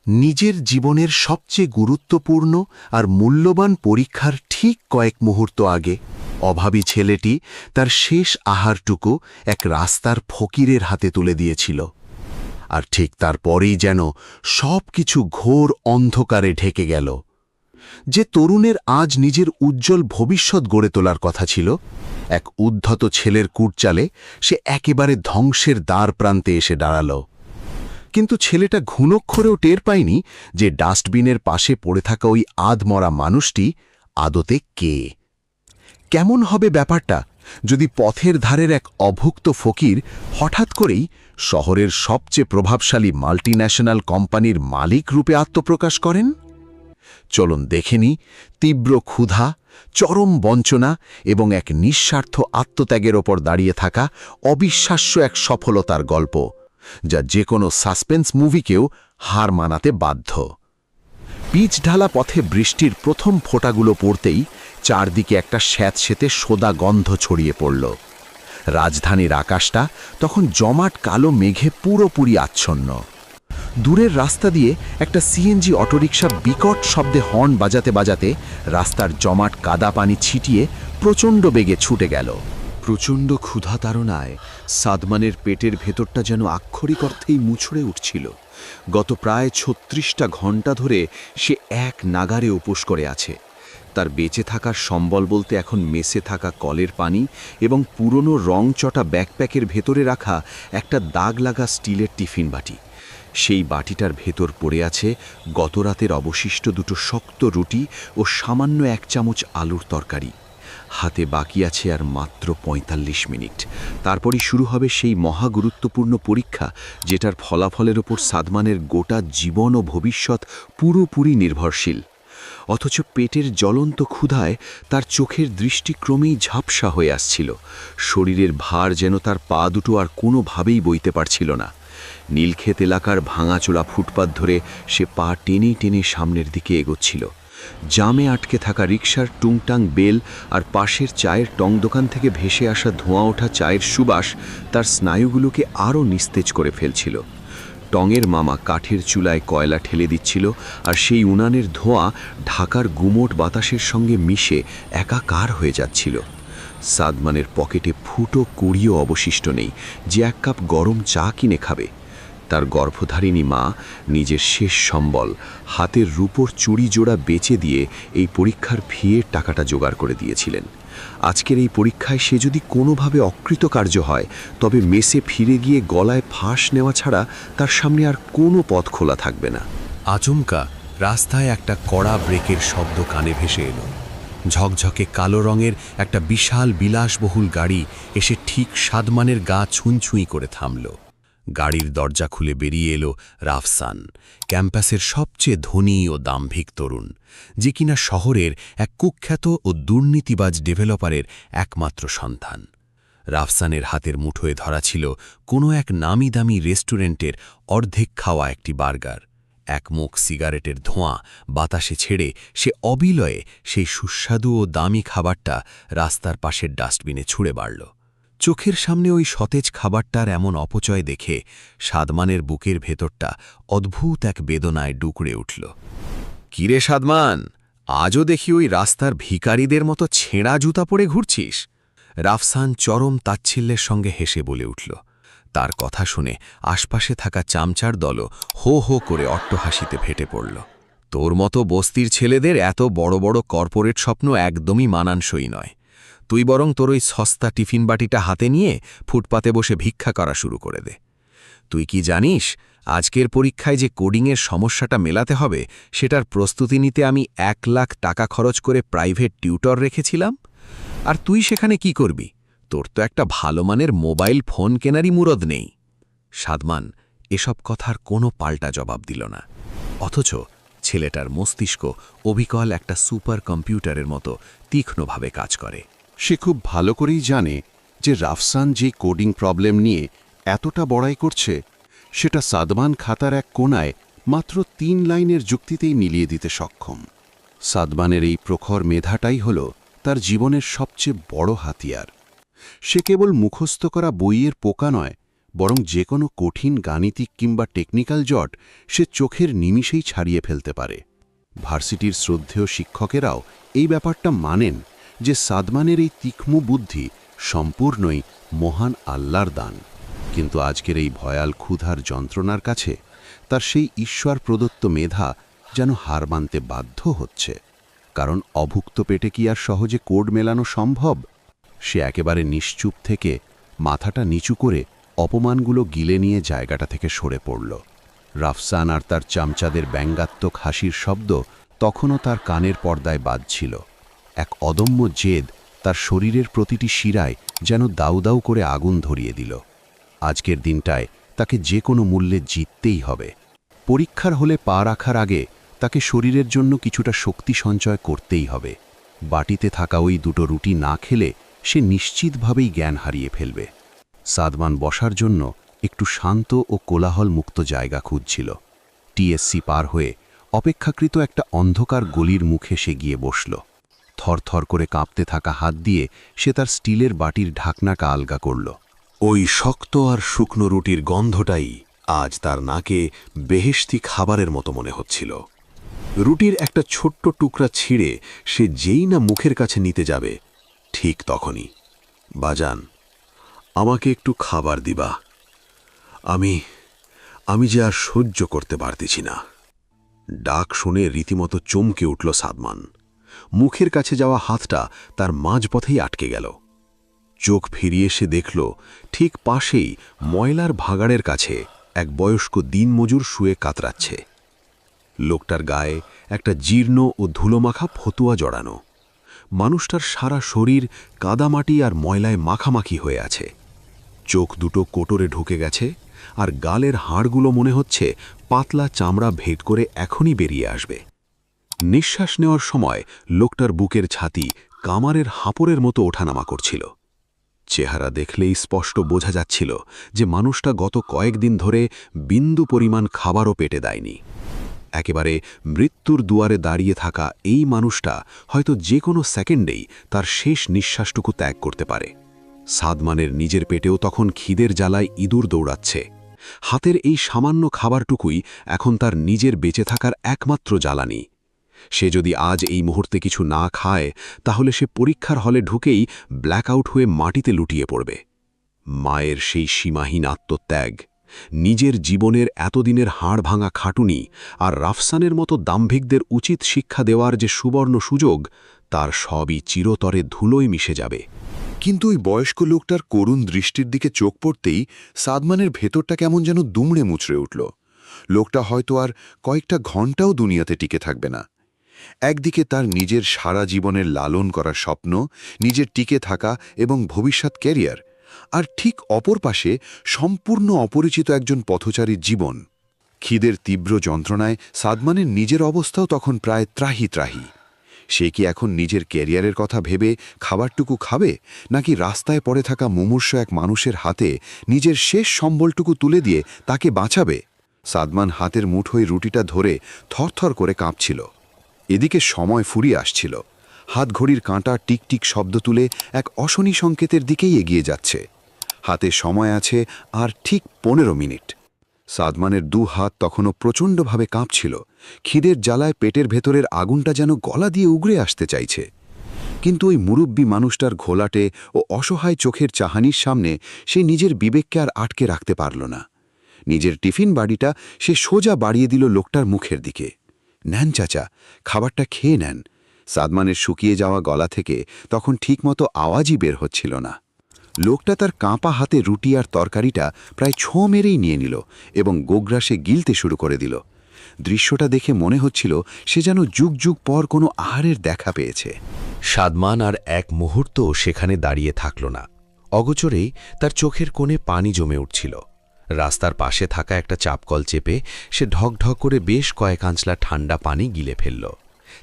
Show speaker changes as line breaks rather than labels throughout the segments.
নিজের জীবনের সবচেয়ে গুরুত্বপূর্ণ আর মূল্যবান পরীক্ষার ঠিক কয়েক মুহূর্ত আগে অভাবী ছেলেটি তার শেষ আহারটুকু এক রাস্তার ফকিরের হাতে তুলে দিয়েছিল। আর ঠিক তারপরেই যেন সবকিছু ঘোর অন্ধকারে ঢেকে গেল। যে তরুণের আজ নিজের উজ্জ্বল ভবিষ্যৎ গড়ে তোলার কথা ছিল, এক উদ্ধত ছেলের কুটচালে সে একেবারে ধ্বংসের দ্বার প্রান্তে এসে দাঁড়াল। কিন্তু ছেলেটা ঘুণক্ষরেও টের পায়নি যে ডাস্টবিনের পাশে পড়ে থাকা ওই আধমরা মানুষটি আদতে কে। কেমন হবে ব্যাপারটা যদি পথের ধারের এক অভুক্ত ফকির হঠাৎ করেই শহরের সবচেয়ে প্রভাবশালী মাল্টিন্যাশনাল কোম্পানির মালিক রূপে আত্মপ্রকাশ করেন? চলুন দেখে নিই তীব্র ক্ষুধা, চরম বঞ্চনা এবং এক নিঃস্বার্থ আত্মত্যাগের ওপর দাঁড়িয়ে থাকা অবিশ্বাস্য এক সফলতার গল্প, যা যে কোনো সাসপেন্স মুভিকেও হার মানাতে বাধ্য। পিচ ঢালা পথে বৃষ্টির প্রথম ফোঁটাগুলো পড়তেই চারদিকে একটা স্যাঁতসেঁতে সোদা গন্ধ ছড়িয়ে পড়ল। রাজধানীর আকাশটা তখন জমাট কালো মেঘে পুরোপুরি আচ্ছন্ন। দূরের রাস্তা দিয়ে একটা সিএনজি অটোরিকশা বিকট শব্দে হর্ন বাজাতে বাজাতে রাস্তার জমাট কাদা পানি ছিটিয়ে প্রচণ্ড বেগে ছুটে গেল।
প্রচণ্ড ক্ষুধা তাড়নায় সাদমানের পেটের ভেতরটা যেন আক্ষরিক অর্থেই মুছড়ে উঠছিল। গত প্রায় ৩৬টা ঘণ্টা ধরে সে এক নাগারে উপোস করে আছে। তার বেঁচে থাকার সম্বল বলতে এখন মেসে থাকা কলের পানি এবং পুরনো রংচটা ব্যাকপ্যাকের ভেতরে রাখা একটা দাগ লাগা স্টিলের টিফিন বাটি। সেই বাটিটার ভেতর পড়ে আছে গত রাতের অবশিষ্ট দুটো শক্ত রুটি ও সামান্য ১ চামচ আলুর তরকারি। হাতে বাকি আছে আর মাত্র ৪৫ মিনিট। তারপরই শুরু হবে সেই মহাগুরুত্বপূর্ণ পরীক্ষা, যেটার ফলাফলের ওপর সাদমানের গোটা জীবন ও ভবিষ্যৎ পুরোপুরি নির্ভরশীল। অথচ পেটের জ্বলন্ত ক্ষুধায় তার চোখের দৃষ্টি ক্রমেই ঝাপসা হয়ে আসছিল। শরীরের ভার যেন তার পা দুটো আর কোনোভাবেই বইতে পারছিল না। নীলক্ষেত এলাকার ভাঙাচোরা ফুটপাত ধরে সে পা টেনে টেনে সামনের দিকে এগোচ্ছিল। জামে আটকে থাকা রিকশার টুংটাং বেল আর পাশের চায়ের টং দোকান থেকে ভেসে আসা ধোঁয়া ওঠা চায়ের সুবাস তার স্নায়ুগুলোকে আরও নিস্তেজ করে ফেলছিল। টঙের মামা কাঠের চুলায় কয়লা ঠেলে দিচ্ছিল, আর সেই উনানের ধোঁয়া ঢাকার গুমোট বাতাসের সঙ্গে মিশে একাকার হয়ে যাচ্ছিল। সাদমানের পকেটে ফুটো কুড়িও অবশিষ্ট নেই যে ১ কাপ গরম চা কিনে খাবে। তার গর্ভধারিণী মা নিজের শেষ সম্বল হাতের রূপোর চুড়ি জোড়া বেচে দিয়ে এই পরীক্ষার ফিয়ের টাকাটা জোগাড় করে দিয়েছিলেন। আজকের এই পরীক্ষায় সে যদি কোনোভাবে অকৃতকার্য হয়, তবে মেসে ফিরে গিয়ে গলায় ফাঁস নেওয়া ছাড়া তার সামনে আর কোনো পথ খোলা থাকবে না।
আচমকা রাস্তায় একটা কড়া ব্রেকের শব্দ কানে ভেসে এলো। ঝকঝকে কালো রঙের একটা বিশাল বিলাসবহুল গাড়ি এসে ঠিক সাদমানের গা ছুঁই করে থামল। গাড়ির দরজা খুলে বেরিয়ে এলো রাফসান, ক্যাম্পাসের সবচেয়ে ধনী ও দাম্ভিক তরুণ, যে কিনা শহরের এক কুখ্যাত ও দুর্নীতিবাজ ডেভেলপারের একমাত্র সন্তান। রাফসানের হাতের মুঠোয় ধরা ছিল কোনো এক নামি দামি রেস্টুরেন্টের অর্ধেক খাওয়া একটি বার্গার। এক মুখ সিগারেটের ধোঁয়া বাতাসে ছেড়ে সে অবিলয়ে সেই সুস্বাদু ও দামি খাবারটা রাস্তার পাশের ডাস্টবিনে ছুঁড়ে বাড়ল। চোখের সামনে ওই সতেজ খাবারটার এমন অপচয় দেখে সাদমানের বুকের ভেতরটা অদ্ভুত এক বেদনায় ডুকরে উঠল। কিরে সাদমান, আজও দেখি ওই রাস্তার ভিখারিদের মতো ছেঁড়া জুতা পরে ঘুরছিস? রাফসান চরম তাচ্ছিল্যের সঙ্গে হেসে বলে উঠল। তার কথা শুনে আশপাশে থাকা চামচার দলও হো হো করে অট্টহাসিতে ফেটে পড়ল। তোর মতো বস্তির ছেলেদের এত বড় বড় কর্পোরেট স্বপ্ন একদমই মানানসই নয়। তুই বরং তোর ওই সস্তা টিফিন বাটিটা হাতে নিয়ে ফুটপাতে বসে ভিক্ষা করা শুরু করে দে। তুই কি জানিস, আজকের পরীক্ষায় যে কোডিংয়ের সমস্যাটা মেলাতে হবে, সেটার প্রস্তুতি নিতে আমি ১ লাখ টাকা খরচ করে প্রাইভেট টিউটর রেখেছিলাম? আর তুই সেখানে কি করবি? তোর তো একটা ভালো মানের মোবাইল ফোন কেনারই মুরদ নেই। সাদমান এসব কথার কোনো পাল্টা জবাব দিল না। অথচ ছেলেটার মস্তিষ্ক অবিকল একটা সুপার কম্পিউটারের মতো তীক্ষ্ণভাবে কাজ করে।
সে খুব ভালো করেই জানে যে রাফসান যে কোডিং প্রবলেম নিয়ে এতটা বড়াই করছে, সেটা সাদমান খাতার এক কোণায় মাত্র ৩ লাইনের যুক্তিতেই মিলিয়ে দিতে সক্ষম। সাদমানের এই প্রখর মেধাটাই হল তার জীবনের সবচেয়ে বড় হাতিয়ার। সে কেবল মুখস্থ করা বইয়ের পোকা নয়,
বরং যে কোনো কঠিন গাণিতিক কিংবা টেকনিক্যাল জট সে চোখের নিমিষেই ছাড়িয়ে ফেলতে পারে। ভার্সিটির শ্রদ্ধেয় শিক্ষকেরাও এই ব্যাপারটা মানেন যে সাদমানের এই তীক্ষ্ণ বুদ্ধি সম্পূর্ণই মহান আল্লাহর দান। কিন্তু আজকের এই ভয়াল ক্ষুধার যন্ত্রণার কাছে তার সেই ঈশ্বর প্রদত্ত মেধা যেন হার মানতে বাধ্য হচ্ছে। কারণ অভুক্ত পেটে কি আর সহজে কোড মেলানো সম্ভব? সে একেবারে নিশ্চুপ থেকে মাথাটা নিচু করে অপমানগুলো গিলে নিয়ে জায়গাটা থেকে সরে পড়ল। রাফসান আর তার চামচাদের ব্যঙ্গাত্মক হাসির শব্দ তখনও তার কানের পর্দায় বাজছিল। এক অদম্য জেদ তার শরীরের প্রতিটি শিরায় যেন দাউ দাউ করে আগুন ধরিয়ে দিল। আজকের দিনটায় তাকে যে কোনো মূল্যে জিততেই হবে। পরীক্ষার হলে পা রাখার আগে তাকে শরীরের জন্য কিছুটা শক্তি সঞ্চয় করতেই হবে। বাটিতে থাকা ওই দুটো রুটি না খেলে সে নিশ্চিতভাবেই জ্ঞান হারিয়ে ফেলবে। সাদমান বসার জন্য একটু শান্ত ও কোলাহল মুক্ত জায়গা খুঁজছিল। টিএসসি পার হয়ে অপেক্ষাকৃত একটা অন্ধকার গলির মুখে সে গিয়ে বসল। থরথর করে কাঁপতে থাকা হাত দিয়ে সে তার স্টিলের বাটির ঢাকনাটা আলগা করল।
ওই শক্ত আর শুকনো রুটির গন্ধটাই আজ তার নাকে বেহেশতি খাবারের মতো মনে হচ্ছিল। রুটির একটা ছোট্ট টুকরা ছিঁড়ে সে যেই না মুখের কাছে নিতে যাবে, ঠিক তখনই, বাজান, আমাকে একটু খাবার দিবা, আমি যে আর সহ্য করতে পারতেছি না। ডাক শুনে রীতিমতো চমকে উঠল সাদমান। মুখের কাছে যাওয়া হাতটা তার মাঝপথেই আটকে গেল। চোখ ফিরিয়ে সে দেখল ঠিক পাশেই ময়লার ভাগাড়ের কাছে এক বয়স্ক দিনমজুর শুয়ে কাতরাচ্ছে। লোকটার গায়ে একটা জীর্ণ ও ধুলোমাখা ফতুয়া জড়ানো। মানুষটার সারা শরীর কাদামাটি আর ময়লায় মাখামাখি হয়ে আছে। চোখ দুটো কোটরে ঢুকে গেছে আর গালের হাড়গুলো মনে হচ্ছে পাতলা চামড়া ভেদ করে এখনই বেরিয়ে আসবে। নিঃশ্বাস নেওয়ার সময় লোকটার বুকের ছাতি কামারের হাঁপড়ের মতো ওঠানামা করছিল। চেহারা দেখলেই স্পষ্ট বোঝা যাচ্ছিল যে মানুষটা গত কয়েকদিন ধরে বিন্দু পরিমাণ খাবারও পেটে দেয়নি। একেবারে মৃত্যুর দুয়ারে দাঁড়িয়ে থাকা এই মানুষটা হয়তো যে কোনো সেকেন্ডেই তার শেষ নিঃশ্বাসটুকু ত্যাগ করতে পারে। সাদমানের নিজের পেটেও তখন খিদের জ্বালায় ইঁদুর দৌড়াচ্ছে। হাতের এই সামান্য খাবারটুকুই এখন তার নিজের বেঁচে থাকার একমাত্র জ্বালানি। সে যদি আজ এই মুহূর্তে কিছু না খায় তাহলে সে পরীক্ষার হলে ঢুকেই ব্ল্যাকআউট হয়ে মাটিতে লুটিয়ে পড়বে। মায়ের সেই সীমাহীন আত্মত্যাগ, নিজের জীবনের এতদিনের হাড় ভাঙা খাটুনি আর রাফসানের মতো দাম্ভিকদের উচিত শিক্ষা দেওয়ার যে সুবর্ণ সুযোগ, তার সবই চিরতরে ধুলোয় মিশে যাবে।
কিন্তু ওই বয়স্ক লোকটার করুণ দৃষ্টির দিকে চোখ পড়তেই সাদমানের ভেতরটা কেমন যেন দুমড়ে মুচড়ে উঠল। লোকটা হয়তো আর কয়েকটা ঘণ্টাও দুনিয়াতে টিকে থাকবে না। একদিকে তার নিজের সারা জীবনের লালন করার স্বপ্ন, নিজের টিকে থাকা এবং ভবিষ্যৎ ক্যারিয়ার, আর ঠিক অপর পাশে সম্পূর্ণ অপরিচিত একজন পথচারীর জীবন। খিদের তীব্র যন্ত্রণায় সাদমানের নিজের অবস্থাও তখন প্রায় ত্রাহি ত্রাহি। সে কি এখন নিজের ক্যারিয়ারের কথা ভেবে খাবারটুকু খাবে, নাকি রাস্তায় পড়ে থাকা মুমূর্ষ এক মানুষের হাতে নিজের শেষ সম্বলটুকু তুলে দিয়ে তাকে বাঁচাবে? সাদমান হাতের মুঠোয় রুটিটা ধরে থরথর করে কাঁপছিল। এদিকে সময় ফুরিয়ে আসছিল। হাত ঘড়ির কাঁটা টিকটিক শব্দ তুলে এক অশনি সংকেতের দিকেই এগিয়ে যাচ্ছে। হাতে সময় আছে আর ঠিক 15 মিনিট। সাদমানের দু হাত তখনও প্রচণ্ডভাবে কাঁপছিল। খিদের জ্বালায় পেটের ভেতরের আগুনটা যেন গলা দিয়ে উগড়ে আসতে চাইছে। কিন্তু ওই মুরব্বী মানুষটার ঘোলাটে ও অসহায় চোখের চাহানির সামনে সে নিজের বিবেককে আর আটকে রাখতে পারল না। নিজের টিফিন বাড়িটা সে সোজা বাড়িয়ে দিল লোকটার মুখের দিকে। নেন চাচা, খাবারটা খেয়ে নেন। সাদমানের শুকিয়ে যাওয়া গলা থেকে তখন ঠিকমতো আওয়াজই বের হচ্ছিল না। লোকটা তার কাঁপা হাতে রুটি আর তরকারিটা প্রায় ছোঁ মেরেই নিয়ে নিল এবং গোগ্রাসে গিলতে শুরু করে দিল। দৃশ্যটা দেখে মনে হচ্ছিল সে যেন যুগ যুগ পর কোনো আহারের দেখা পেয়েছে।
সাদমান আর এক মুহূর্তও সেখানে দাঁড়িয়ে থাকল না। অগোচরেই তার চোখের কোণে পানি জমে উঠছিল। রাস্তার পাশে থাকা একটা চাপকল চেপে সে ঢকঢক করে বেশ কয়েক আঁচলা ঠান্ডা পানি গিলে ফেলল।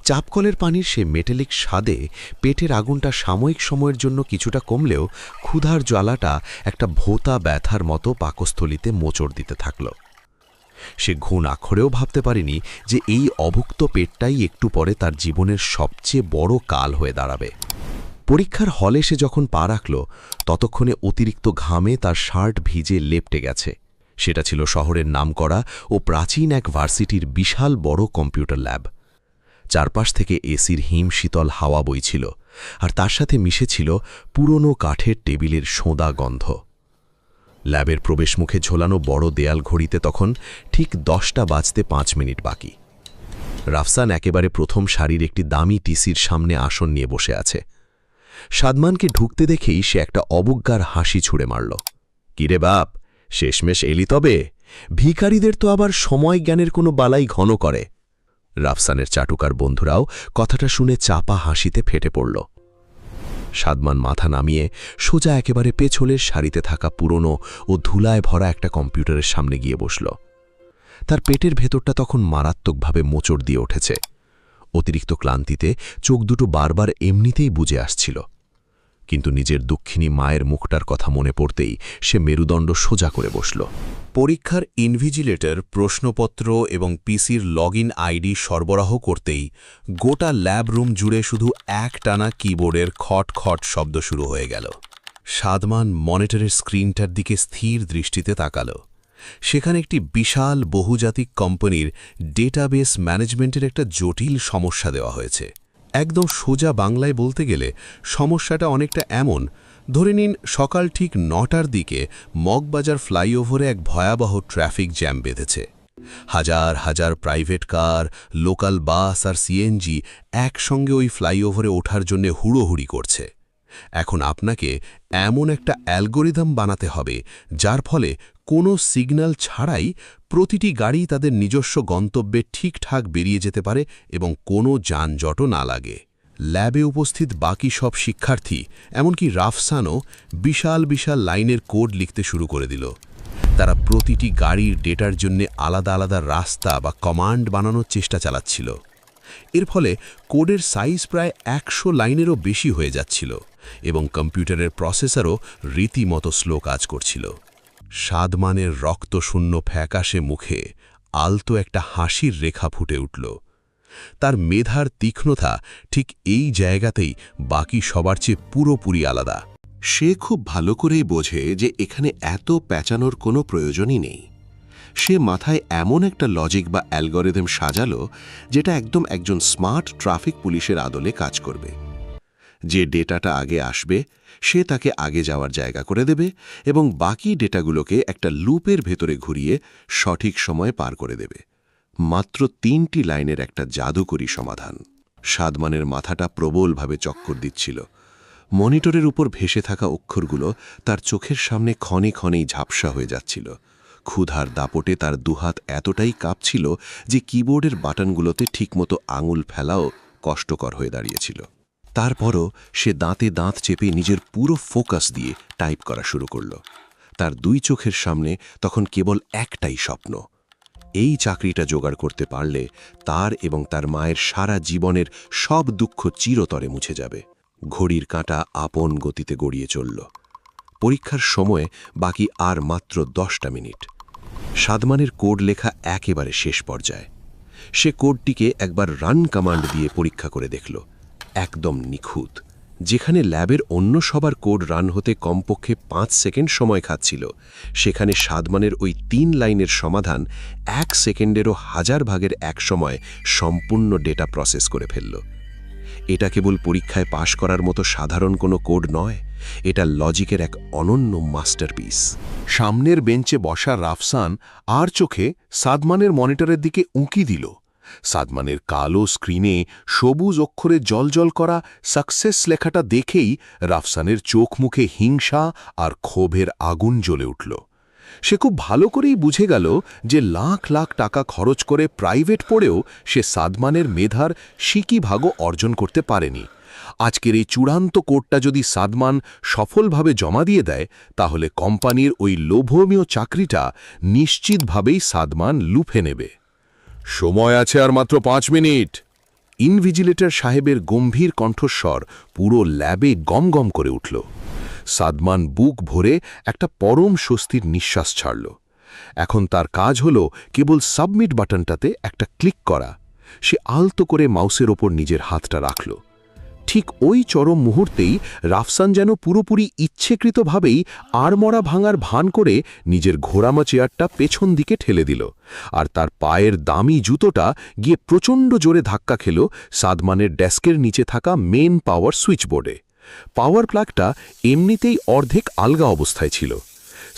চাপকলের পানির সে মেটালিক স্বাদে পেটের আগুনটা সাময়িক সময়ের জন্য কিছুটা কমলেও ক্ষুধার জ্বালাটা একটা ভোঁতা ব্যথার মতো পাকস্থলিতে মোচড় দিতে থাকল। সে ঘুণ আক্ষরেও ভাবতে পারেনি যে এই অভুক্ত পেটটাই একটু পরে তার জীবনের সবচেয়ে বড় কাল হয়ে দাঁড়াবে।
পরীক্ষার হলে সে যখন পা রাখল ততক্ষণে অতিরিক্ত ঘামে তার শার্ট ভিজে লেপ্টে গেছে। সেটা ছিল শহরের নামকরা ও প্রাচীন এক ভার্সিটির বিশাল বড় কম্পিউটার ল্যাব। চারপাশ থেকে এসির হিম শীতল হাওয়া বইছিল, আর তার সাথে মিশেছিল পুরনো কাঠের টেবিলের সোঁদা গন্ধ। ল্যাবের প্রবেশমুখে ঝোলানো বড় দেয়াল ঘড়িতে তখন ঠিক 10টা বাজতে 5 মিনিট বাকি। রাফসান একেবারে প্রথম সারির একটি দামি টিসির সামনে আসন নিয়ে বসে আছে। সাদমানকে ঢুকতে দেখেই সে একটা অবজ্ঞার হাসি ছুঁড়ে মারল। কিরে বাপ, শেষমেশ এলি তবে? ভিখারিদের তো আবার সময় জ্ঞানের কোনো বালাই ঘন করে। রাফসানের চাটুকার বন্ধুরাও কথাটা শুনে চাপা হাসিতে ফেটে পড়ল। সাদমান মাথা নামিয়ে সোজা একেবারে পেছলের সারিতে থাকা পুরনো ও ধুলায় ভরা একটা কম্পিউটারের সামনে গিয়ে বসল। তার পেটের ভেতরটা তখন মারাত্মকভাবে মোচড় দিয়ে উঠেছে। অতিরিক্ত ক্লান্তিতে চোখ দুটো বারবার এমনিতেই বুজে আসছিল, কিন্তু নিজের দুঃখিনী মায়ের মুখটার কথা মনে পড়তেই সে মেরুদণ্ড সোজা করে বসল।
পরীক্ষার ইনভিজিলেটর প্রশ্নপত্র এবং পিসির লগইন আইডি সরবরাহ করতেই গোটা ল্যাব রুম জুড়ে শুধু একটানা কিবোর্ডের খট খট শব্দ শুরু হয়ে গেল। সাদমান মনিটরের স্ক্রিনটার দিকে স্থির দৃষ্টিতে তাকাল। সেখানে একটি বিশাল বহুজাতিক কোম্পানির ডেটাবেস ম্যানেজমেন্টের একটা জটিল সমস্যা দেওয়া হয়েছে। একদম সোজা বাংলায় বলতে গেলে সমস্যাটা অনেকটা এমন, ধরে নিন সকাল ঠিক 9টার দিকে মগবাজার ফ্লাইওভারে এক ভয়াবহ ট্রাফিক জ্যাম বেঁধেছে। হাজার হাজার প্রাইভেট কার, লোকাল বাস আর সিএনজি একসঙ্গে ওই ফ্লাইওভারে ওঠার জন্য হুড়োহুড়ি করছে। এখন আপনাকে এমন একটা অ্যালগোরিদম বানাতে হবে যার ফলে কোনো সিগন্যাল ছাড়াই প্রতিটি গাড়ি তাদের নিজস্ব গন্তব্যে ঠিকঠাক বেরিয়ে যেতে পারে এবং কোনো যানজটও না লাগে। ল্যাবে উপস্থিত বাকি সব শিক্ষার্থী, এমনকি রাফসানও বিশাল বিশাল লাইনের কোড লিখতে শুরু করে দিল। তারা প্রতিটি গাড়ির ডেটার জন্য আলাদা আলাদা রাস্তা বা কমান্ড বানানোর চেষ্টা চালাচ্ছিল। এর ফলে কোডের সাইজ প্রায় 100 লাইনেরও বেশি হয়ে যাচ্ছিল এবং কম্পিউটারের প্রসেসরও রীতিমতো স্লো কাজ করছিল। সাদমানের রক্তশূন্য ফ্যাকাশে মুখে আলতো একটা হাসির রেখা ফুটে উঠল। তার মেধার তীক্ষ্ণতা ঠিক এই জায়গাতেই বাকি সবার চেয়ে পুরোপুরি আলাদা।
সে খুব ভালো করেই বোঝে যে এখানে এত প্যাঁচানোর কোনো প্রয়োজনই নেই। সে মাথায় এমন একটা লজিক বা অ্যালগরিদম সাজালো যেটা একদম একজন স্মার্ট ট্রাফিক পুলিশের আদলে কাজ করবে। যে ডেটাটা আগে আসবে সে তাকে আগে যাওয়ার জায়গা করে দেবে এবং বাকি ডেটাগুলোকে একটা লুপের ভেতরে ঘুরিয়ে সঠিক সময়ে পার করে দেবে। মাত্র 3টি লাইনের একটা জাদুকরী সমাধান। সাদমানের মাথাটা প্রবলভাবে চক্কর দিচ্ছিল। মনিটরের উপর ভেসে থাকা অক্ষরগুলো তার চোখের সামনে ক্ষণে ক্ষণেই ঝাপসা হয়ে যাচ্ছিল। ক্ষুধার দাপটে তার দুহাত এতটাই কাঁপছিল যে কিবোর্ডের বাটনগুলোতে ঠিকমতো আঙুল ফেলাও কষ্টকর হয়ে দাঁড়িয়েছিল। তারপরও সে দাঁতে দাঁত চেপে নিজের পুরো ফোকাস দিয়ে টাইপ করা শুরু করল। তার 2 চোখের সামনে তখন কেবল একটাই স্বপ্ন। এই চাকরিটা জোগাড় করতে পারলে তার এবং তার মায়ের সারা জীবনের সব দুঃখ চিরতরে মুছে যাবে। ঘড়ির কাঁটা আপন গতিতে গড়িয়ে চলল। পরীক্ষার সময় বাকি আর মাত্র 10টা মিনিট। সাদমানের কোড লেখা একেবারে শেষ পর্যায়ে। সে কোডটিকে একবার রান কমান্ড দিয়ে পরীক্ষা করে দেখল। একদম নিখুঁত। যেখানে ল্যাবের অন্য সবার কোড রান হতে কমপক্ষে 5 সেকেন্ড সময় খাচ্ছিল, সেখানে সাদমানের ওই 3 লাইনের সমাধান 1 সেকেন্ডেরও 1000 ভাগের 1 সময় সম্পূর্ণ ডেটা প্রসেস করে ফেলল। এটা কেবল পরীক্ষায় পাশ করার মতো সাধারণ কোনো কোড নয়, এটা লজিকের এক অনন্য মাস্টারপিস।
সামনের বেঞ্চে বসা রাফসান আর চোখে সাদমানের মনিটরের দিকে উঁকি দিল। সাদমানের কালো স্ক্রিনে সবুজ অক্ষরে জলজল করা সাকসেস লেখাটা দেখেই রাফসানের চোখ মুখে হিংসা আর ক্ষোভের আগুন জ্বলে উঠল। সে খুব ভালো করেই বুঝে গেল যে লাখ লাখ টাকা খরচ করে প্রাইভেট পড়েও সে সাদমানের মেধার সিকি ভাগও অর্জন করতে পারেনি। আজকের এই চূড়ান্ত কোডটা যদি সাদমান সফলভাবে জমা দিয়ে দেয়, তাহলে কোম্পানির ওই লোভনীয় চাকরিটা নিশ্চিতভাবেই সাদমান লুফে নেবে। সময় আছে আর মাত্র 5 মিনিট। ইনভিজিলেটর সাহেবের গম্ভীর কণ্ঠস্বর পুরো ল্যাবে গমগম করে উঠল। সাদমান বুক ভরে একটা পরম স্বস্তির নিঃশ্বাস ছাড়ল। এখন তার কাজ হল কেবল সাবমিট বাটনটাতে একটা ক্লিক করা। সে আলতো করে মাউসের ওপর নিজের হাতটা রাখল।
ঠিক ওই চরম মুহূর্তেই রাফসান যেন পুরোপুরি ইচ্ছেকৃতভাবেই আড়মরা ভাঙার ভান করে নিজের ঘোরামা চেয়ারটা পেছন দিকে ঠেলে দিল, আর তার পায়ের দামি জুতোটা গিয়ে প্রচণ্ড জোরে ধাক্কা খেল সাদমানের ডেস্কের নিচে থাকা মেন পাওয়ার সুইচবোর্ডে। পাওয়ার প্লাগটা এমনিতেই অর্ধেক আলগা অবস্থায় ছিল।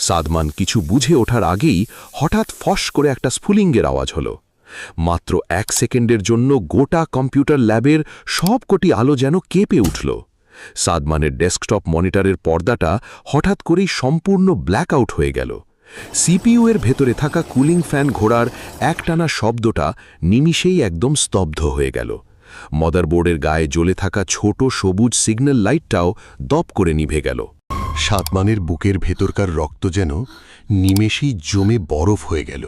সাদমান কিছু বুঝে ওঠার আগেই হঠাৎ ফস করে একটা স্ফুলিঙ্গের আওয়াজ হলো। মাত্র 1 সেকেন্ডের জন্য গোটা কম্পিউটার ল্যাবের সবকটি আলো যেন কেঁপে উঠল। সাদমানের ডেস্কটপ মনিটরের পর্দাটা হঠাৎ করেই সম্পূর্ণ ব্ল্যাক আউট হয়ে গেল। সিপিইউ এর ভেতরে থাকা কুলিং ফ্যান ঘোরার একটানা শব্দটা নিমিষেই একদম স্তব্ধ হয়ে গেল। মাদারবোর্ডের গায়ে জ্বলে থাকা ছোট সবুজ সিগন্যাল লাইটটাও দপ করে নিভে গেল।
সাদমানের বুকের ভেতরকার রক্ত যেন নিমেষেই জমে বরফ হয়ে গেল।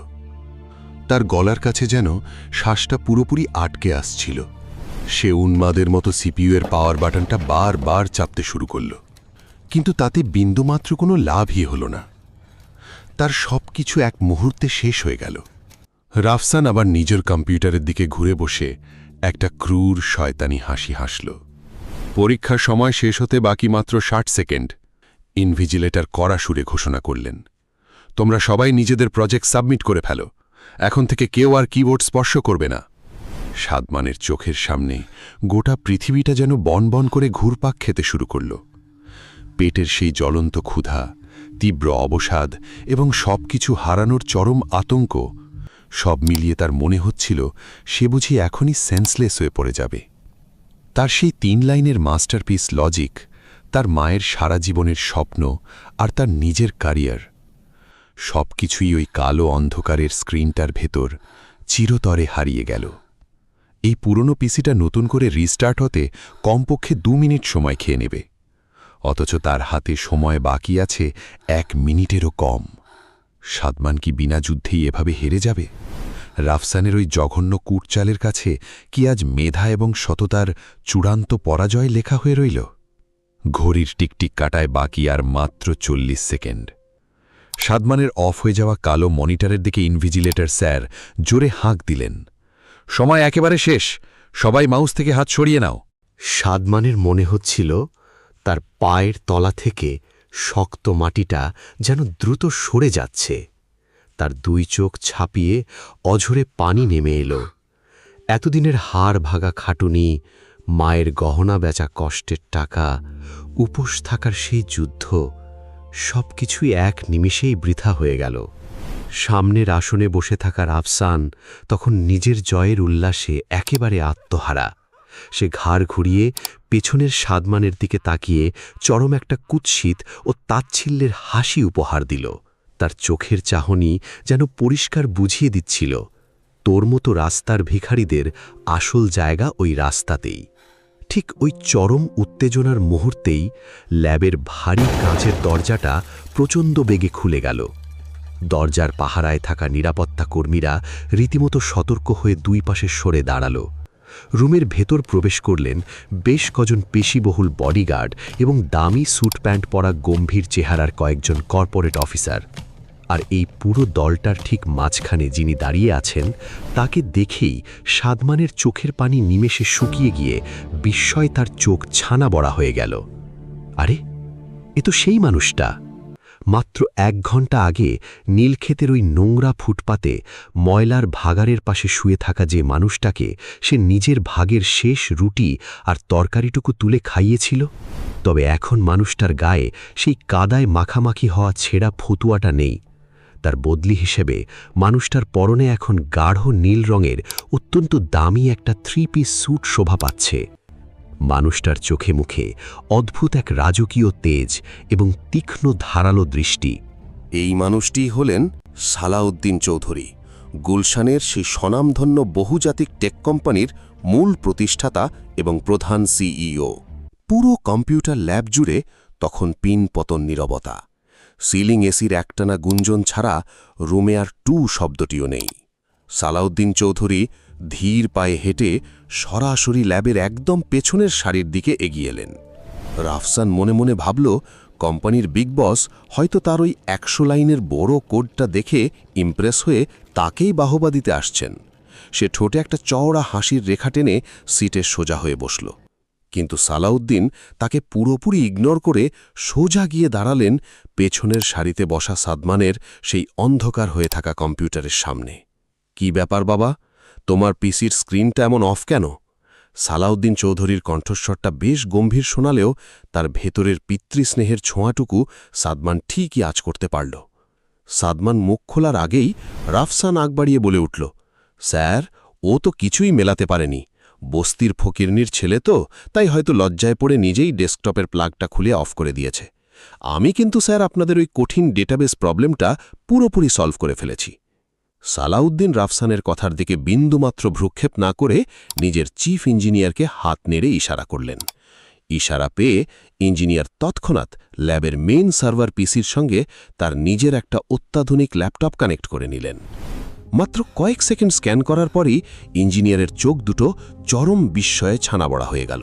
তার গলার কাছে যেন শ্বাসটা পুরোপুরি আটকে আসছিল। সে উন্মাদের মতো সিপিইউ এর পাওয়ার বাটনটা বারবার চাপতে শুরু করল, কিন্তু তাতে বিন্দুমাত্র কোনো লাভই হল না। তার সব কিছু এক মুহূর্তে শেষ হয়ে গেল। রাফসান আবার নিজের কম্পিউটারের দিকে ঘুরে বসে একটা ক্রূর শয়তানি হাসি হাসল। পরীক্ষার সময় শেষ হতে বাকি মাত্র 60 সেকেন্ড। ইনভিজিলেটর কড়া সুরে ঘোষণা করলেন, তোমরা সবাই নিজেদের প্রজেক্ট সাবমিট করে ফেলো। এখন থেকে কেউ আর কিবোর্ড স্পর্শ করবে না। সাদমানের চোখের সামনে গোটা পৃথিবীটা যেন বনবন করে ঘুরপাক খেতে শুরু করল। পেটের সেই জ্বলন্ত ক্ষুধা, তীব্র অবসাদ এবং সবকিছু হারানোর চরম আতঙ্ক, সব মিলিয়ে তার মনে হচ্ছিল সে বুঝি এখনই সেন্সলেস হয়ে পড়ে যাবে। তার সেই 3 লাইনের মাস্টারপিস লজিক, তার মায়ের সারা জীবনের স্বপ্ন আর তার নিজের ক্যারিয়ার, সবকিছুই ওই কালো অন্ধকারের স্ক্রিনটার ভেতর চিরতরে হারিয়ে গেল। এই পুরনো পিসিটা নতুন করে রিস্টার্ট হতে কমপক্ষে 2 মিনিট সময় খেয়ে নেবে, অথচ তার হাতে সময় বাকি আছে 1 মিনিটেরও কম। সাদমান কি বিনা যুদ্ধেই এভাবে হেরে যাবে? রাফসানের ওই জঘন্য কুটচালের কাছে কি আজ মেধা এবং সততার চূড়ান্ত পরাজয় লেখা হয়ে রইল? ঘড়ির টিকটিক কাটায় বাকি আর মাত্র 40 সেকেন্ড। সাদমানের অফ হয়ে যাওয়া কালো মনিটরের দিকে ইনভিজিলেটর স্যার জোরে হাঁক দিলেন, সময় একেবারে শেষ, সবাই মাউস থেকে হাত সরিয়ে নাও।
সাদমানের মনে হচ্ছিল তার পায়ের তলা থেকে শক্ত মাটিটা যেন দ্রুত সরে যাচ্ছে। তার 2 চোখ ছাপিয়ে অঝরে পানি নেমে এলো। এতদিনের হাড় ভাঙা খাটুনি, মায়ের গহনা বেচা কষ্টের টাকা, উপোস থাকার সেই যুদ্ধ, সবকিছুই 1 নিমিষেই বৃথা হয়ে গেল। সামনের আসনে বসে থাকা রাফসান তখন নিজের জয়ের উল্লাসে একেবারে আত্মহারা। সে ঘাড় ঘুরিয়ে পেছনের সাদমানের দিকে তাকিয়ে চরম একটা কুৎসিত ও তাচ্ছিল্যের হাসি উপহার দিল। তার চোখের চাহনি যেন পরিষ্কার বুঝিয়ে দিচ্ছিল, তোর মতো রাস্তার ভিখারিদের আসল জায়গা ওই রাস্তাতেই। ঠিক ওই চরম উত্তেজনার মুহূর্তেই ল্যাবের ভারী কাঁচের দরজাটা প্রচণ্ড বেগে খুলে গেল। দরজার পাহারায় থাকা নিরাপত্তা কর্মীরা রীতিমতো সতর্ক হয়ে 2 পাশে সরে দাঁড়াল। রুমের ভেতর প্রবেশ করলেন বেশ কজন পেশিবহুল বডিগার্ড এবং দামি স্যুট প্যান্ট পরা গম্ভীর চেহারার কয়েকজন কর্পোরেট অফিসার। আর এই পুরো দলটার ঠিক মাঝখানে যিনি দাঁড়িয়ে আছেন, তাকে দেখেই সাদমানের চোখের পানি নিমেষে শুকিয়ে গিয়ে বিস্ময় তার চোখ ছানা বড়া হয়ে গেল। আরে, এ তো সেই মানুষটা! মাত্র 1 ঘন্টা আগে নীলক্ষেতের ওই নোংরা ফুটপাতে ময়লার ভাগাড়ের পাশে শুয়ে থাকা যে মানুষটাকে সে নিজের ভাগের শেষ রুটি আর তরকারিটুকু তুলে খাইয়েছিল, তবে এখন মানুষটার গায়ে সেই কাদায় মাখামাখি হওয়া ছেঁড়া ফতুয়াটা নেই। তার বদলি হিসেবে মানুষটার পরনে এখন গাঢ় নীল রঙের অত্যন্ত দামি একটা 3 পিস স্যুট শোভা পাচ্ছে। মানুষটার চোখে মুখে অদ্ভুত এক রাজকীয় তেজ এবং তীক্ষ্ণ ধারালো দৃষ্টি।
এই মানুষটি হলেন সালাউদ্দিন চৌধুরী, গুলশানের সেই স্বনামধন্য বহুজাতিক টেক কোম্পানির মূল প্রতিষ্ঠাতা এবং প্রধান সিইও। পুরো কম্পিউটার ল্যাব জুড়ে তখন পিন পতন নীরবতা। সিলিং এসির একটানা গুঞ্জন ছাড়া রুমে আর টু শব্দটিও নেই। সালাউদ্দিন চৌধুরী ধীর পায়ে হেঁটে সরাসরি ল্যাবের একদম পেছনের সারির দিকে এগিয়ে এলেন। রাফসান মনে মনে ভাবল, কোম্পানির বিগ বস হয়তো তার ওই 100 লাইনের বড় কোডটা দেখে ইমপ্রেস হয়ে তাকেই বাহবা দিতে আসছেন। সে ঠোঁটে একটা চওড়া হাসির রেখা টেনে সিটে সোজা হয়ে বসল। কিন্তু সালাউদ্দিন তাকে পুরোপুরি ইগনোর করে সোজা গিয়ে দাঁড়ালেন পেছনের সারিতে বসা সাদমানের সেই অন্ধকার হয়ে থাকা কম্পিউটারের সামনে। কি ব্যাপার বাবা, তোমার পিসির স্ক্রিনটা এমন অফ কেন? সালাউদ্দিন চৌধুরীর কণ্ঠস্বরটা বেশ গম্ভীর শোনালেও তার ভেতরের পিতৃস্নেহের ছোঁয়াটুকু সাদমান ঠিকই আঁচ করতে পারল। সাদমান মুখ খোলার আগেই রাফসান আগ বাড়িয়ে বলে উঠল, স্যার, ও তো কিছুই মেলাতে পারেনি। বস্তির ফকিরনির ছেলে তো, তাই হয়তো লজ্জায় পড়ে নিজেই ডেস্কটপের প্লাগটা খুলে অফ করে দিয়েছে। আমি কিন্তু স্যার আপনাদের ওই কঠিন ডেটাবেস প্রবলেমটা পুরোপুরি সলভ করে ফেলেছি। সালাউদ্দিন রাফসানের কথার দিকে বিন্দুমাত্র ভ্রুক্ষেপ না করে নিজের চিফ ইঞ্জিনিয়ারকে হাত নেড়ে ইশারা করলেন। ইশারা পেয়ে ইঞ্জিনিয়ার তৎক্ষণাৎ ল্যাবের মেইন সার্ভার পিসির সঙ্গে তার নিজের একটা অত্যাধুনিক ল্যাপটপ কানেক্ট করে নিলেন। মাত্র কয়েক সেকেন্ড স্ক্যান করার পরই ইঞ্জিনিয়ারের চোখ দুটো চরম বিস্ময়ে ছানাবড়া হয়ে গেল।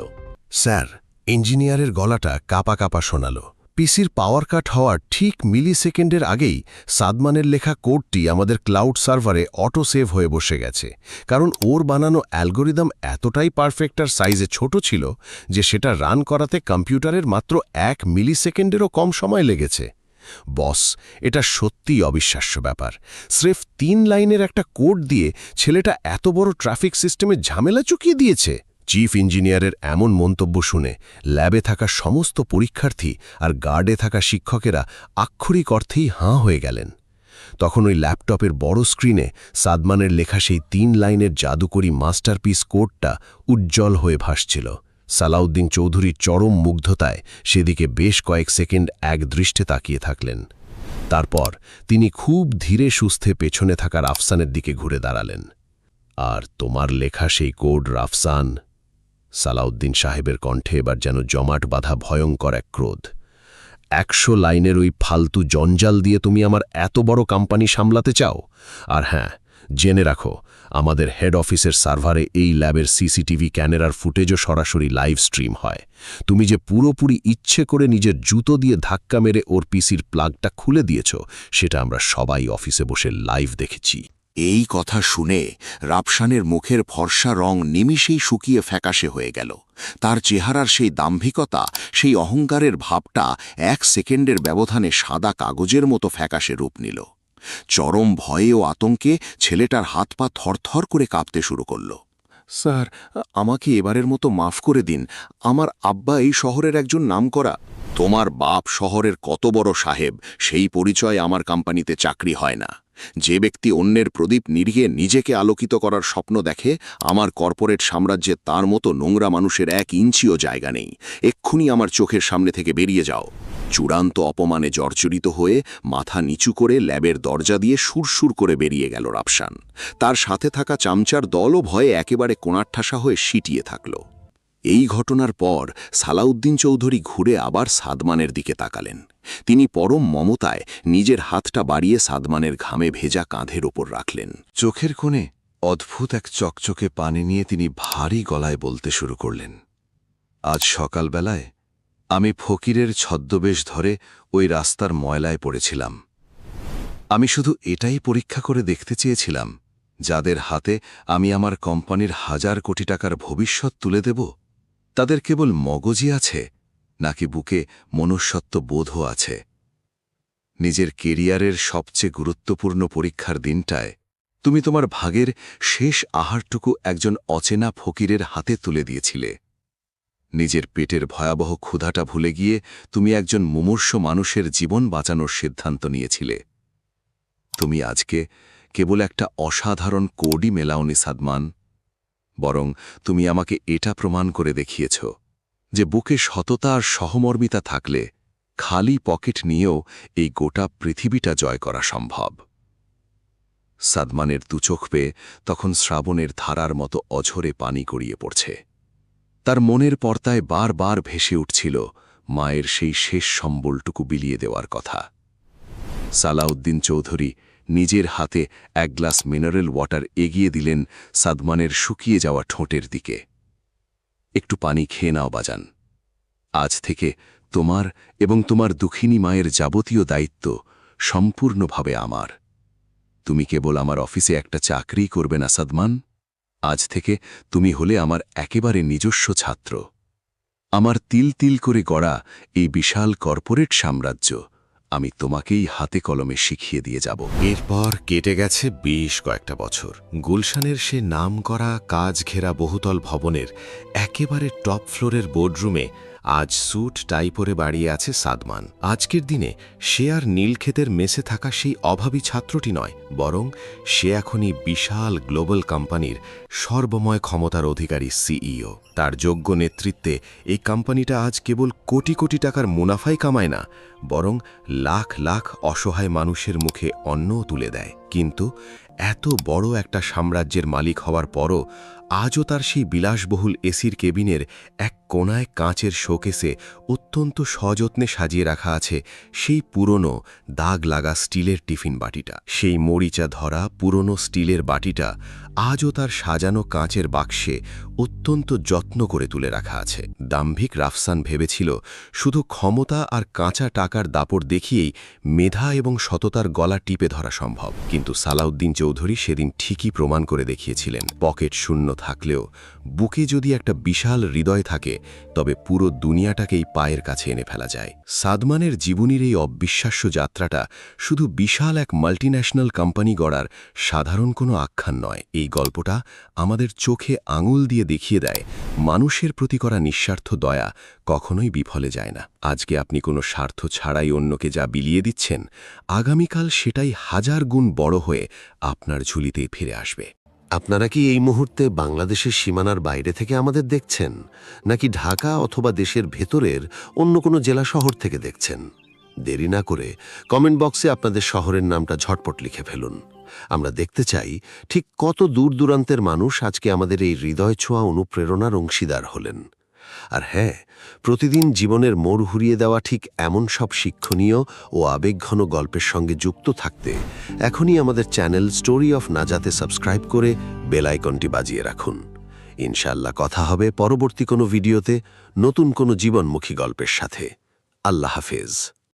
স্যার, ইঞ্জিনিয়ারের গলাটা কাঁপা কাঁপা শোনাল। পিসির পাওয়ার কাট হওয়ার ঠিক মিলি সেকেন্ডের আগেই সাদমানের লেখা কোডটি আমাদের ক্লাউড সার্ভারে অটো সেভ হয়ে বসে গেছে, কারণ ওর বানানো অ্যালগোরিদম এতটাই পারফেক্ট আর সাইজে ছোট ছিল যে সেটা রান করাতে কম্পিউটারের মাত্র 1 মিলি সেকেন্ডেরও কম সময় লেগেছে। বস, এটা সত্যিই অবিশ্বাস্য ব্যাপার। স্রেফ 3 লাইনের একটা কোড দিয়ে ছেলেটা এত বড় ট্রাফিক সিস্টেমে ঝামেলা চুকিয়ে দিয়েছে। চিফ ইঞ্জিনিয়ারের এমন মন্তব্য শুনে ল্যাবে থাকা সমস্ত পরীক্ষার্থী আর গার্ডে থাকা শিক্ষকেরা আক্ষরিক অর্থেই হাঁ হয়ে গেলেন। তখন ওই ল্যাপটপের বড় স্ক্রিনে সাদমানের লেখা সেই 3 লাইনের জাদুকরী মাস্টারপিস কোডটা উজ্জ্বল হয়ে ভাসছিল। সালাউদ্দিন চৌধুরীর চরম মুগ্ধতায় সেদিকে বেশ কয়েক সেকেন্ড একদৃষ্টে তাকিয়ে থাকলেন। তারপর তিনি খুব ধীরে সুস্থে পেছনে থাকা রাফসানের দিকে ঘুরে দাঁড়ালেন। আর তোমার লেখা সেই কোড, রাফসান? সালাউদ্দিন সাহেবের কণ্ঠে এবার যেন জমাট বাঁধা ভয়ঙ্কর এক ক্রোধ। 100 লাইনের ওই ফালতু জঞ্জাল দিয়ে তুমি আমার এত বড় কোম্পানি সামলাতে চাও? আর হ্যাঁ, জেনে রাখো, আমাদের হেড অফিসের সার্ভারে এই ল্যাবের সিসিটিভি ক্যামেরার ফুটেজও সরাসরি লাইভ স্ট্রিম হয়। তুমি যে পুরোপুরি ইচ্ছে করে নিজের জুতো দিয়ে ধাক্কা মেরে ওর পিসির প্লাগটা খুলে দিয়েছ, সেটা আমরা সবাই অফিসে বসে লাইভ দেখেছি।
এই কথা শুনে রাফসানের মুখের ফর্সা রং নিমিষেই শুকিয়ে ফ্যাকাশে হয়ে গেল। তার চেহারার সেই দাম্ভিকতা, সেই অহংকারের ভাবটা 1 সেকেন্ডের ব্যবধানে সাদা কাগজের মতো ফ্যাকাশে রূপ নিল। চরম ভয়ে ও আতঙ্কে ছেলেটার হাত পা থরথর করে কাঁপতে শুরু করল। স্যার, আমাকে এবারের মতো মাফ করে দিন। আমার আব্বা এই শহরের একজন নামকরা। তোমার বাপ শহরের কত বড় সাহেব, সেই পরিচয় আমার কোম্পানিতে চাকরি হয় না। যে ব্যক্তি অন্যের প্রদীপ নিভিয়ে নিজেকে আলোকিত করার স্বপ্ন দেখে, আমার কর্পোরেট সাম্রাজ্যে তার মতো নোংরা মানুষের 1 ইঞ্চিও জায়গা নেই। এক্ষুনি আমার চোখের সামনে থেকে বেরিয়ে যাও। চূড়ান্ত অপমানে জর্জরিত হয়ে মাথা নিচু করে ল্যাবের দরজা দিয়ে সুরসুর করে বেরিয়ে গেল রাফসান। তার সাথে থাকা চামচার দলও ভয়ে একেবারে কোণাঠাসা হয়ে সিটিয়ে থাকল। এই ঘটনার পর সালাউদ্দিন চৌধুরী ঘুরে আবার সাদমানের দিকে তাকালেন। তিনি পরম মমতায় নিজের হাতটা বাড়িয়ে সাদমানের ঘামে ভেজা কাঁধের ওপর রাখলেন।
চোখের কোণে অদ্ভুত এক চকচকে পানি নিয়ে তিনি ভারী গলায় বলতে শুরু করলেন, আজ সকালবেলায় আমি ফকিরের ছদ্মবেশ ধরে ওই রাস্তার ময়লায় পড়েছিলাম। আমি শুধু এটাই পরীক্ষা করে দেখতে চেয়েছিলাম, যাদের হাতে আমি আমার কোম্পানির 1000 কোটি টাকার ভবিষ্যৎ তুলে দেব, তাদের কেবল মগজই আছে নাকি বুকে মনুষ্যত্ব বোধও আছে। নিজের কেরিয়ারের সবচেয়ে গুরুত্বপূর্ণ পরীক্ষার দিনটায় তুমি তোমার ভাগের শেষ আহারটুকু একজন অচেনা ফকিরের হাতে তুলে দিয়েছিলে। নিজের পেটের ভয়াবহ ক্ষুধাটা ভুলে গিয়ে তুমি একজন মুমূর্ষ মানুষের জীবন বাঁচানোর সিদ্ধান্ত নিয়েছিলে। তুমি আজকে কেবল একটা অসাধারণ কোডই মেলাওনি সাদমান, বরং তুমি আমাকে এটা প্রমাণ করে দেখিয়েছ যে বুকে সততা আর সহমর্মিতা থাকলে খালি পকেট নিয়েও এই গোটা পৃথিবীটা জয় করা সম্ভব। সাদমানের দুচোখ পেয়ে তখন শ্রাবণের ধারার মতো অঝরে পানি গড়িয়ে পড়ছে। তার মনের পর্দায় বারবার ভেসে উঠছিল মায়ের সেই শেষ সম্বলটুকু বিলিয়ে দেওয়ার কথা। সালাউদ্দিন চৌধুরী নিজের হাতে 1 গ্লাস মিনারেল ওয়াটার এগিয়ে দিলেন সাদমানের শুকিয়ে যাওয়া ঠোঁটের দিকে। একটু পানি খেয়ে নাও বাজান। আজ থেকে তোমার এবং তোমার দুঃখিনী মায়ের যাবতীয় দায়িত্ব সম্পূর্ণভাবে আমার। তুমি কেবল আমার অফিসে একটা চাকরি করবে না সাদমান, আজ থেকে তুমি হলে আমার একেবারে নিজস্ব ছাত্র।
আমার তিল তিল করে গড়া এই বিশাল কর্পোরেট সাম্রাজ্য আমি তোমাকেই হাতে কলমে শিখিয়ে দিয়ে যাব।
এরপর কেটে গেছে বেশ কয়েকটা বছর। গুলশানের সে নামকরা কাজ ঘেরা বহুতল ভবনের একেবারে টপ ফ্লোরের বোর্ডরুমে আজ স্যুট টাই পরে দাঁড়িয়ে আছে সাদমান। আজকের দিনে সে আর নীলক্ষেতের মেসে থাকা সেই অভাবী ছাত্রটি নয়, বরং সে এখনই বিশাল গ্লোবাল কোম্পানির সর্বময় ক্ষমতার অধিকারী সিইও। তার যোগ্য নেতৃত্বে এই কোম্পানিটা আজ কেবল কোটি কোটি টাকার মুনাফাই কামায় না, বরং লাখ লাখ অসহায় মানুষের মুখে অন্নও তুলে দেয়। কিন্তু এত বড় একটা সাম্রাজ্যের মালিক হওয়ার পরও আজও তার সেই বিলাসবহুল এসির কেবিনের এক কোনায় কাঁচের শোকেসে অত্যন্ত সযত্নে সাজিয়ে রাখা আছে সেই পুরনো দাগ লাগা স্টিলের টিফিন বাটিটা। সেই মরিচা ধরা পুরনো স্টিলের বাটিটা আজও তার সাজানো কাঁচের বাক্সে অত্যন্ত যত্ন করে তুলে রাখা আছে। দাম্ভিক রাফসান ভেবেছিল শুধু ক্ষমতা আর কাঁচা টাকার দাপট দেখিয়েই মেধা এবং সততার গলা টিপে ধরা সম্ভব, কিন্তু সালাউদ্দিন চৌধুরী সেদিন ঠিকই প্রমাণ করে দেখিয়েছিলেন, পকেট শূন্য থাকলেও বুকে যদি একটা বিশাল হৃদয় থাকে তবে পুরো দুনিয়াটাকেই পায়ের কাছে এনে ফেলা যায়। সাদমানের জীবনীর এই অবিশ্বাস্য যাত্রাটা শুধু বিশাল এক মাল্টিন্যাশনাল কোম্পানি গড়ার সাধারণ কোনো আখ্যান নয়। এই গল্পটা আমাদের চোখে আঙুল দিয়ে দেখিয়ে দেয় মানুষের প্রতি করা নিঃস্বার্থ দয়া কখনোই বিফলে যায় না। আজকে আপনি কোনো স্বার্থ ছাড়াই অন্যকে যা বিলিয়ে দিচ্ছেন, আগামীকাল সেটাই হাজার গুণ বড় হয়ে আপনার ঝুলিতেই ফিরে আসবে।
আপনারা কি এই মুহূর্তে বাংলাদেশের সীমানার বাইরে থেকে আমাদের দেখছেন, নাকি ঢাকা অথবা দেশের ভেতরের অন্য কোনো জেলা শহর থেকে দেখছেন? দেরি না করে কমেন্ট বক্সে আপনাদের শহরের নামটা ঝটপট লিখে ফেলুন। আমরা দেখতে চাই ঠিক কত দূর দূরান্তের মানুষ আজকে আমাদের এই হৃদয় ছোঁয়া অনুপ্রেরণার অংশীদার হলেন। আর হ্যাঁ, প্রতিদিন জীবনের মোড় ঘুরিয়ে দেওয়া ঠিক এমন সব শিক্ষণীয় ও আবেগঘন গল্পের সঙ্গে যুক্ত থাকতে এখনই আমাদের চ্যানেল স্টোরি অফ নাজাতে সাবস্ক্রাইব করে বেল আইকনটি বাজিয়ে রাখুন। ইনশাআল্লাহ কথা হবে পরবর্তী কোনো ভিডিওতে নতুন কোনো জীবনমুখী গল্পের সাথে। আল্লাহ হাফেজ।